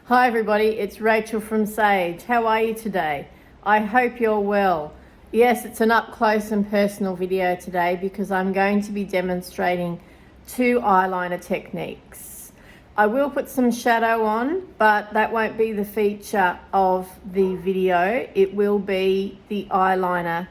Hi everybody, it's Rachel from Sage. How are you today? I hope you're well. Yes, it's an up close and personal video today because I'm going to be demonstrating two eyeliner techniques. I will put some shadow on, but that won't be the feature of the video. It will be the eyeliner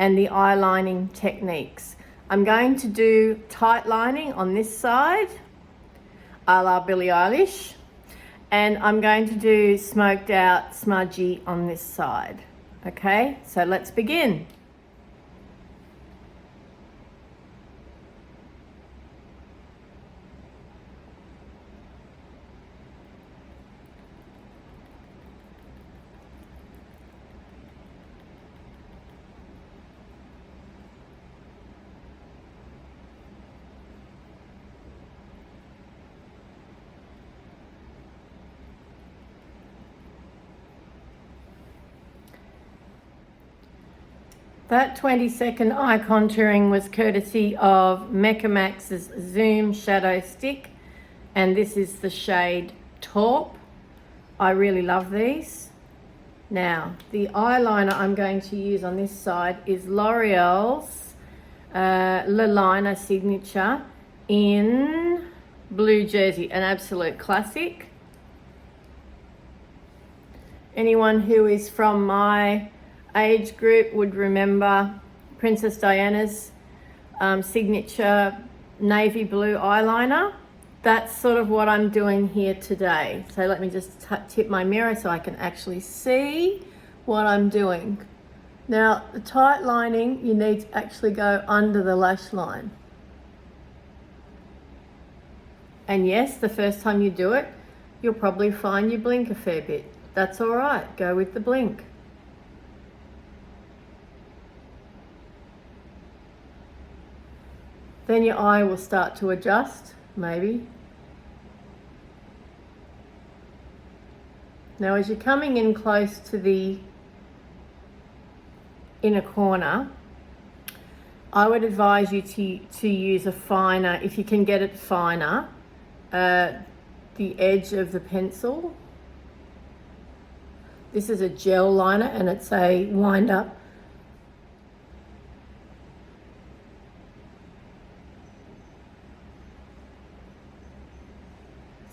and the eyelining techniques. I'm going to do tight lining on this side, a la Billie Eilish. And I'm going to do smoked out smudgy on this side. Okay, so let's begin. That 20-second eye contouring was courtesy of Mecca Max's Zoom Shadow Stick, and this is the shade Taupe. I really love these. Now, the eyeliner I'm going to use on this side is L'Oreal's eyeliner Signature in Blue Jersey, an absolute classic. Anyone who is from my age group would remember Princess Diana's signature navy blue eyeliner. That's sort of what I'm doing here today. So let me just tip my mirror so I can actually see what I'm doing. Now, the tight lining, you need to actually go under the lash line. And yes, the first time you do it, you'll probably find you blink a fair bit. That's all right, go with the blink. Then your eye will start to adjust, maybe. Now as you're coming in close to the inner corner, I would advise you to use a finer, if you can get it finer, the edge of the pencil. This is a gel liner and it's a wind up.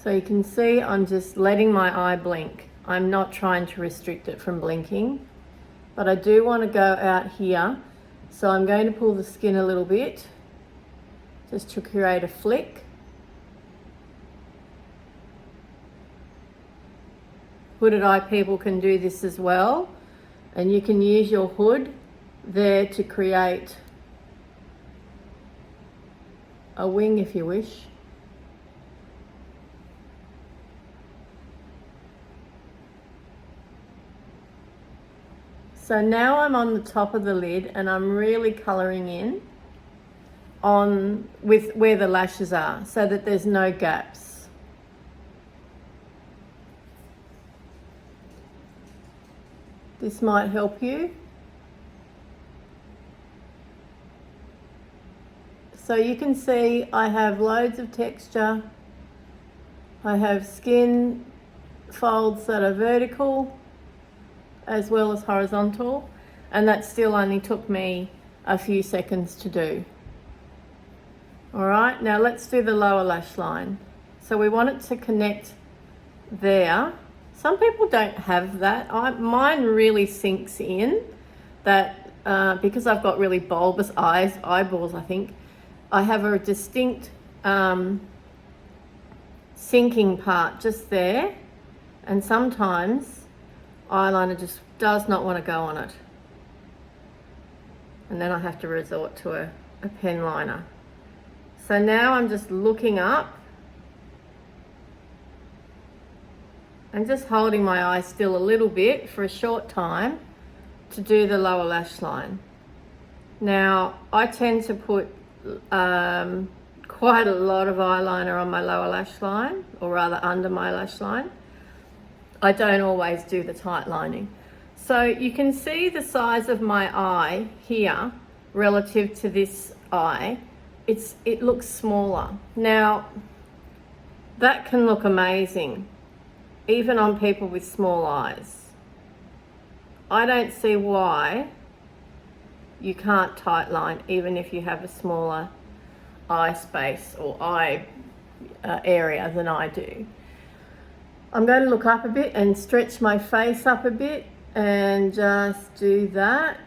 So you can see I'm just letting my eye blink. I'm not trying to restrict it from blinking, but I do want to go out here. So I'm going to pull the skin a little bit, just to create a flick. Hooded eye people can do this as well. And you can use your hood there to create a wing if you wish. So now I'm on the top of the lid and I'm really colouring in on with where the lashes are so that there's no gaps. This might help you. So you can see I have loads of texture. I have skin folds that are vertical as well as horizontal, and that still only took me a few seconds to do. All right, now let's do the lower lash line. So we want it to connect there. Some people don't have that. Mine really sinks in that because I've got really bulbous eyeballs, I think. I have a distinct sinking part just there, and sometimes eyeliner just does not want to go on it. And then I have to resort to a pen liner. So now I'm just looking up and just holding my eye still a little bit for a short time to do the lower lash line. Now, I tend to put quite a lot of eyeliner on my lower lash line, or rather under my lash line. I don't always do the tight lining. So you can see the size of my eye here relative to this eye. It looks smaller. Now, that can look amazing. even on people with small eyes. I don't see why you can't tight line even if you have a smaller eye space or eye area than I do. I'm going to look up a bit and stretch my face up a bit and just do that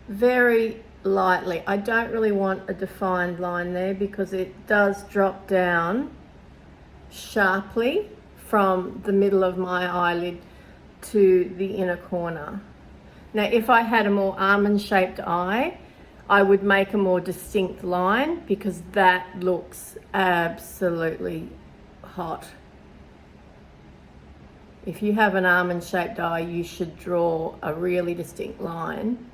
very lightly. I don't really want a defined line there because it does drop down sharply from the middle of my eyelid to the inner corner. Now, if I had a more almond-shaped eye, I would make a more distinct line because that looks absolutely hot. If you have an almond-shaped eye, you should draw a really distinct line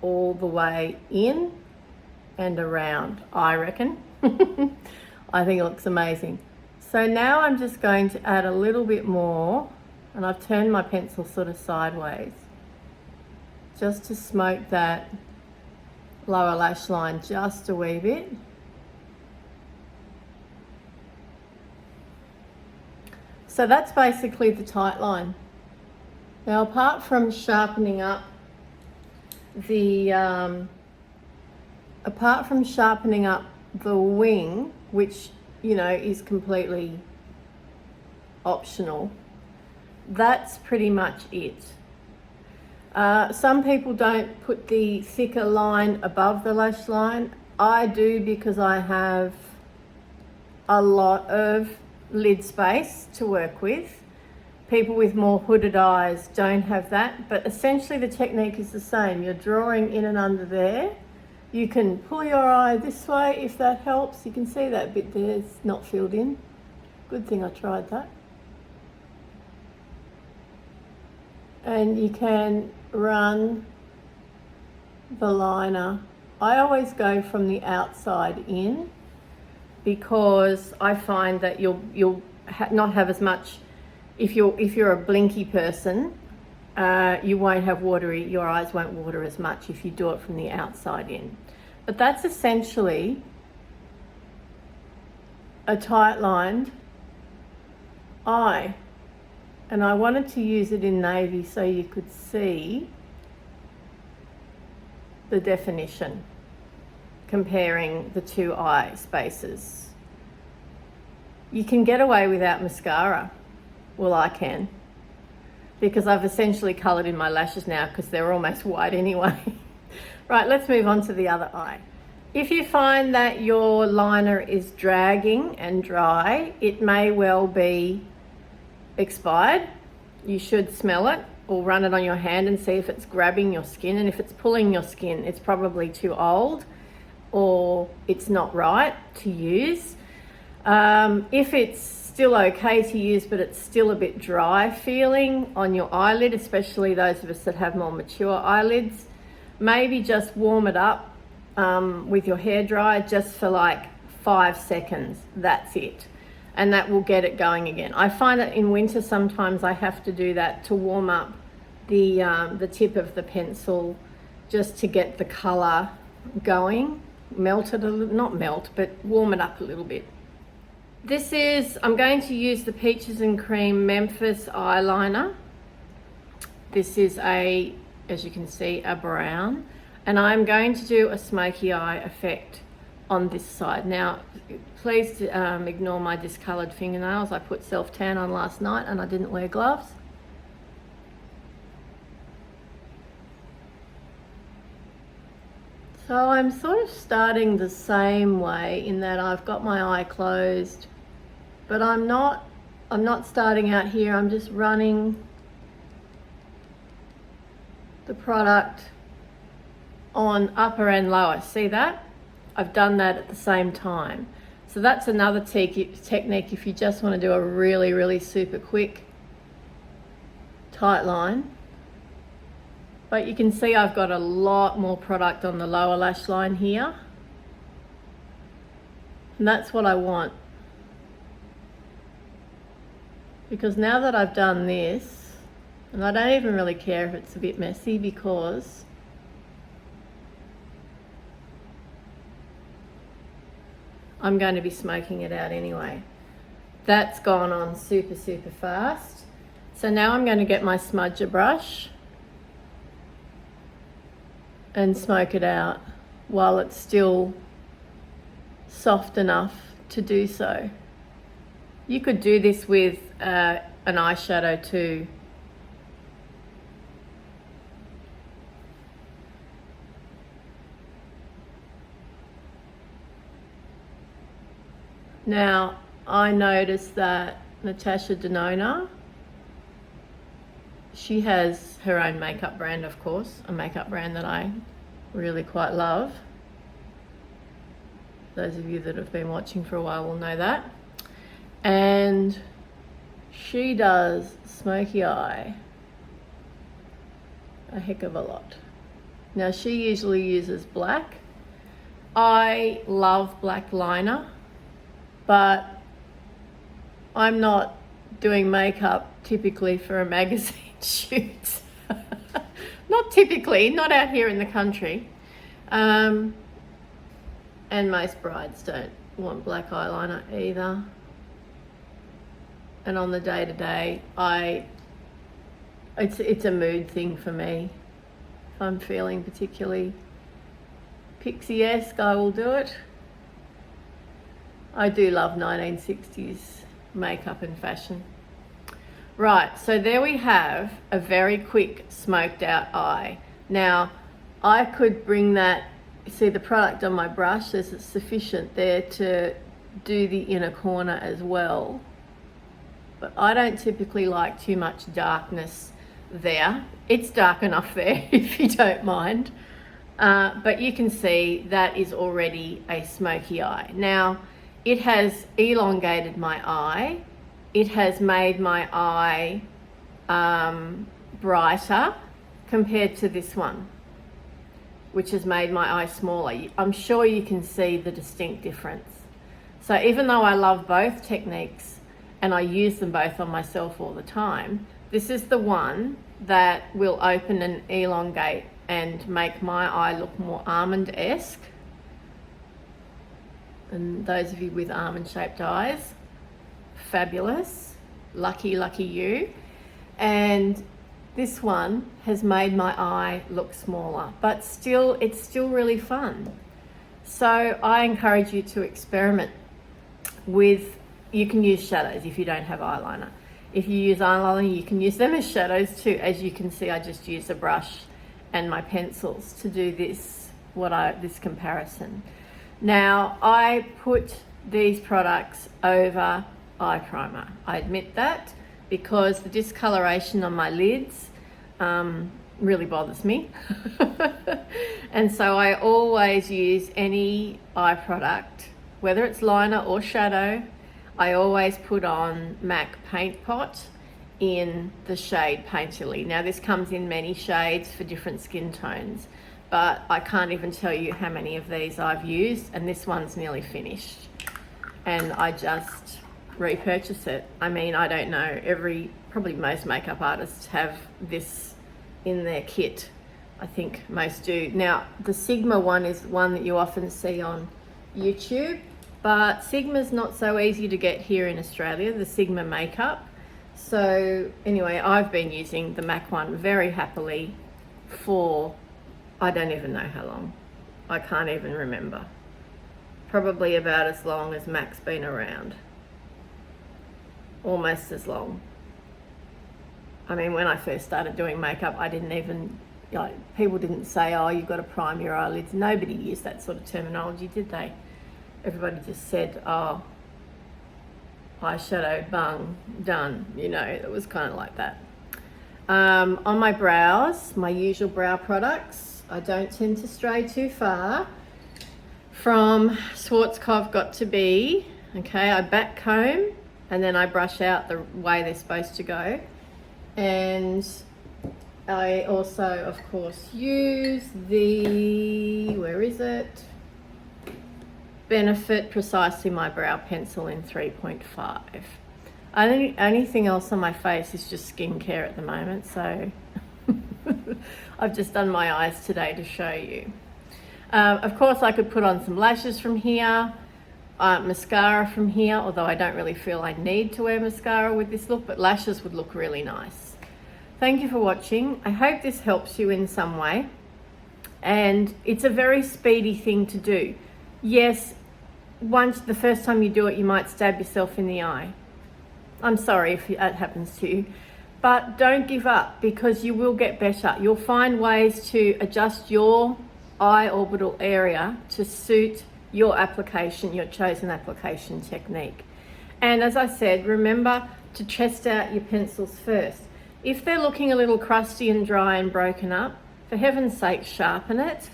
all the way in and around, I reckon. I think it looks amazing. So now I'm just going to add a little bit more, and I've turned my pencil sort of sideways just to smoke that lower lash line just a wee bit. So that's basically the tight line. Now, apart from sharpening up the wing, which, you know, is completely optional, that's pretty much it. Some people don't put the thicker line above the lash line. I do because I have a lot of lid space to work with. People with more hooded eyes don't have that, but essentially the technique is the same. You're drawing in and under there. You can pull your eye this way if that helps. You can see that bit there, it's not filled in. Good thing I tried that. And you can run the liner. I always go from the outside in because I find that you'll not have as much. If you're a blinky person, you won't have watery. Your eyes won't water as much if you do it from the outside in. But that's essentially a tight lined eye, and I wanted to use it in navy so you could see the definition comparing the two eye spaces. You can get away without mascara. Well, I can, because I've essentially coloured in my lashes now because they're almost white anyway. Right, let's move on to the other eye. If you find that your liner is dragging and dry, it may well be expired. You should smell it or run it on your hand and see if it's grabbing your skin, and if it's pulling your skin, it's probably too old or it's not right to use. If it's still okay to use but it's still a bit dry feeling on your eyelid, especially those of us that have more mature eyelids, maybe just warm it up with your hairdryer just for like 5 seconds. That's it, and that will get it going again. I find that in winter sometimes I have to do that to warm up the tip of the pencil, just to get the colour going, melt it a little, not melt, but warm it up a little bit. I'm going to use the Peaches and Cream Memphis eyeliner. This is as you can see, a brown, and I'm going to do a smoky eye effect on this side. Now, please ignore my discoloured fingernails. I put self-tan on last night and I didn't wear gloves. So I'm sort of starting the same way in that I've got my eye closed, but I'm not starting out here. I'm just running the product on upper and lower. See that? I've done that at the same time. So that's another technique if you just want to do a really, really super quick tight line. But you can see I've got a lot more product on the lower lash line here. And that's what I want. Because now that I've done this, and I don't even really care if it's a bit messy because I'm going to be smoking it out anyway. That's gone on super, super fast. So now I'm going to get my smudger brush and smoke it out while it's still soft enough to do so. You could do this with an eyeshadow too. Now, I noticed that Natasha Denona, she has her own makeup brand, of course, a makeup brand that I really quite love. Those of you that have been watching for a while will know that. And she does Smokey Eye a heck of a lot. Now, she usually uses black. I love black liner, but I'm not doing makeup typically for a magazine shoot. Not typically, not out here in the country. And most brides don't want black eyeliner either. And on the day-to-day, it's a mood thing for me. If I'm feeling particularly pixie-esque, I will do it. I do love 1960s makeup and fashion. Right, so there we have a very quick smoked out eye. Now, I could bring that, see the product on my brush, there's sufficient there to do the inner corner as well. But I don't typically like too much darkness there. It's dark enough there if you don't mind. But you can see that is already a smoky eye. Now, it has elongated my eye. It has made my eye brighter compared to this one, which has made my eye smaller. I'm sure you can see the distinct difference. So even though I love both techniques and I use them both on myself all the time, this is the one that will open and elongate and make my eye look more almond-esque. And those of you with almond-shaped eyes, fabulous, lucky you. And this one has made my eye look smaller, but it's still really fun. So I encourage you to experiment with, you can use shadows if you don't have eyeliner. If you use eyeliner, you can use them as shadows too. As you can see, I just use a brush and my pencils to do this comparison. Now, I put these products over eye primer. I admit that, because the discoloration on my lids really bothers me. And so I always use any eye product, whether it's liner or shadow, I always put on MAC Paint Pot in the shade Painterly. Now, this comes in many shades for different skin tones, but I can't even tell you how many of these I've used, and this one's nearly finished. And I just repurchase it. I mean, I don't know, probably most makeup artists have this in their kit. I think most do. Now, the Sigma one is one that you often see on YouTube, but Sigma's not so easy to get here in Australia, the Sigma makeup. So anyway, I've been using the MAC one very happily for, I don't even know how long. I can't even remember. Probably about as long as MAC's been around. Almost as long. I mean, when I first started doing makeup, I didn't even, people didn't say, oh, you've got to prime your eyelids. Nobody used that sort of terminology, did they? Everybody just said, oh, eyeshadow, bung, done. You know, it was kind of like that. On my brows, my usual brow products, I don't tend to stray too far from Schwarzkopf Got To Be. Okay, I back comb and then I brush out the way they're supposed to go. And I also, of course, use the, where is it? Benefit Precisely My Brow Pencil in 3.5. Anything else on my face is just skincare at the moment, so I've just done my eyes today to show you. Of course, I could put on some lashes from here. mascara from here, although I don't really feel I need to wear mascara with this look, but lashes would look really nice. Thank you for watching. I hope this helps you in some way. And it's a very speedy thing to do. Yes, the first time you do it, you might stab yourself in the eye. I'm sorry if that happens to you, but don't give up, because you will get better. You'll find ways to adjust your eye orbital area to suit your application, your chosen application technique. And as I said, remember to test out your pencils first. If they're looking a little crusty and dry and broken up, for heaven's sake, sharpen it,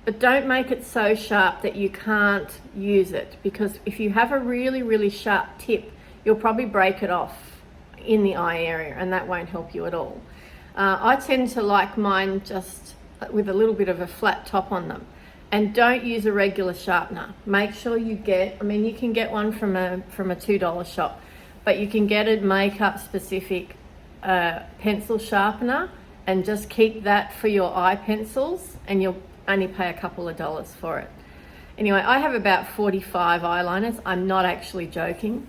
but don't make it so sharp that you can't use it, because if you have a really, really sharp tip, you'll probably break it off in the eye area, and that won't help you at all. I tend to like mine just with a little bit of a flat top on them. And don't use a regular sharpener. Make sure you get, you can get one from a $2 shop, but you can get a makeup specific pencil sharpener, and just keep that for your eye pencils, and you'll only pay a couple of dollars for it. Anyway, I have about 45 eyeliners. I'm not actually joking.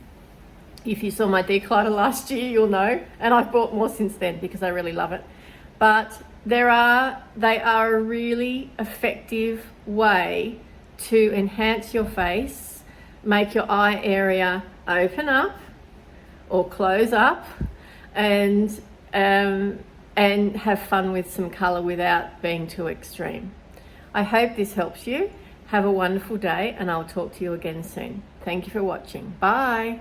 If you saw my declutter last year, you'll know, and I've bought more since then because I really love it. But they are a really effective way to enhance your face, make your eye area open up or close up, and have fun with some color without being too extreme. I hope this helps you. Have a wonderful day, and I'll talk to you again soon. Thank you for watching. Bye.